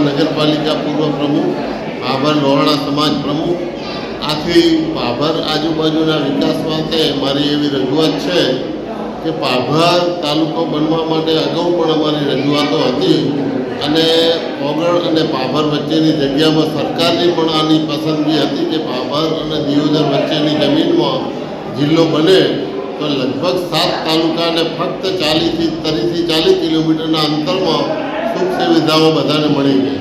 નગરપાલિકા પૂર્વ પ્રમુખ, ભાભર લોહાણા સમાજ પ્રમુખ. આથી ભાભર આજુબાજુના વિકાસ માટે મારી એવી રજૂઆત છે કે ભાભર તાલુકો બનવા માટે અગાઉ પણ અમારી રજૂઆતો હતી અને ઓગળ અને ભાભર વચ્ચેની જગ્યામાં સરકારની પણ આની પસંદગી હતી કે ભાભર અને દિયોદર વચ્ચેની જમીનમાં જિલ્લો બને તો લગભગ 7 તાલુકાને ફક્ત 30 કિલોમીટરના અંતરમાં સુખ સુવિધાઓ બધાને મળી ગઈ.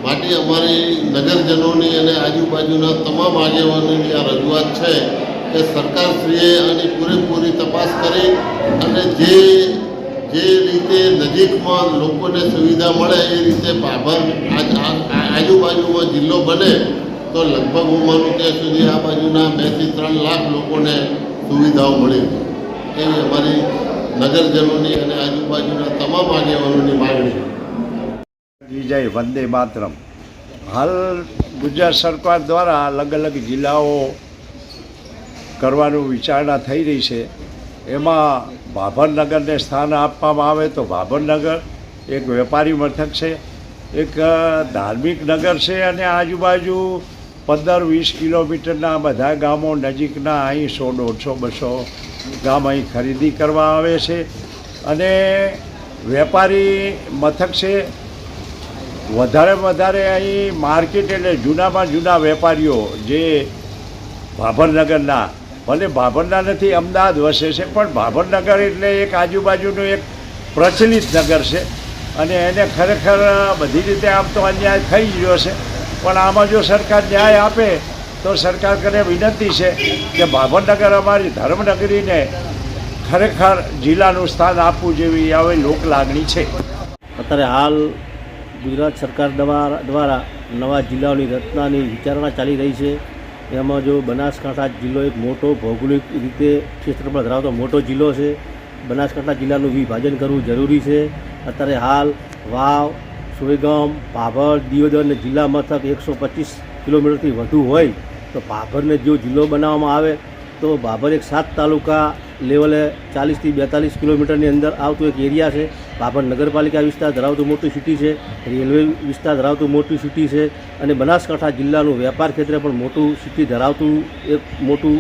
માટે અમારી નગરજનોની અને આજુબાજુના તમામ આગેવાનોની આ રજૂઆત છે કે સરકારશ્રીએ આની પૂરેપૂરી તપાસ કરી અને જે રીતે નજીકમાં લોકોને સુવિધા મળે એ રીતે ભાભર આજુબાજુમાં જિલ્લો બને તો લગભગ હું માનું ત્યાં સુધી આ બાજુના 2 થી 3 લાખ લોકોને સુવિધાઓ મળી એવી અમારી નગરજનોની અને આજુબાજુના તમામ આગેવાનોની માગણી. વિજય વંદે માતરમ. હાલ ગુજરાત સરકાર દ્વારા અલગ અલગ જિલ્લાઓ કરવાનું વિચારણા થઈ રહી છે. એમાં ભાભરનગરને સ્થાન આપવામાં આવે તો ભાભરનગર એક વેપારી મથક છે, એક ધાર્મિક નગર છે અને આજુબાજુ 15-20 કિલોમીટરના બધા ગામો નજીકના અહીં 100, 150, 200 ગામ અહીં ખરીદી કરવા આવે છે અને વેપારી મથક છે. વધારે અહીં માર્કેટ એટલે જૂનામાં જૂના વેપારીઓ જે ભાભરનગરના, ભલે ભાભરના નથી, અમદાવાદ વસે છે, પણ ભાભરનગર એટલે એક આજુબાજુનું એક પ્રચલિત નગર છે અને એને ખરેખર બધી રીતે આમ તો અન્યાય થઈ ગયો છે. પણ આમાં જો સરકાર ન્યાય આપે તો સરકાર કરે વિનંતી છે કે ભાભરનગર અમારી ધર્મનગરીને ખરેખર જિલ્લાનું સ્થાન આપવું જેવી આવી લોક લાગણી છે. અત્યારે હાલ ગુજરાત સરકાર દ્વારા નવા જિલ્લાઓની રચનાની વિચારણા ચાલી રહી છે. એમાં જો બનાસકાંઠા જિલ્લો એક મોટો ભૌગોલિક રીતે ક્ષેત્રફળ ધરાવતો મોટો જિલ્લો છે. બનાસકાંઠા જિલ્લાનું વિભાજન કરવું જરૂરી છે. અત્યારે હાલ વાવ, સોયગામ, ભાભર, દિયોદર અને જિલ્લા મથક 125 કિલોમીટરથી વધુ હોય તો ભાભરને જો જિલ્લો બનાવવામાં આવે તો ભાભર એક 7 તાલુકા લેવલે 40થી 42 કિલોમીટરની અંદર આવતું એક એરિયા છે. ભાભર નગરપાલિકા વિસ્તાર ધરાવતું મોટું સિટી છે, રેલવે વિસ્તાર ધરાવતું મોટું સિટી છે અને બનાસકાંઠા જિલ્લાનું વેપાર ક્ષેત્રે પણ મોટું સિટી ધરાવતું એક મોટું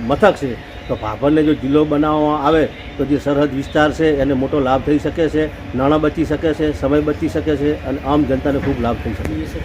મથક છે. તો ભાભરને જો જિલ્લો બનાવવામાં આવે તો જે સરહદ વિસ્તાર છે એને મોટો લાભ થઈ શકે છે, નાણાં બચી શકે છે, સમય બચી શકે છે અને આમ જનતાને ખૂબ લાભ થઈ શકે છે.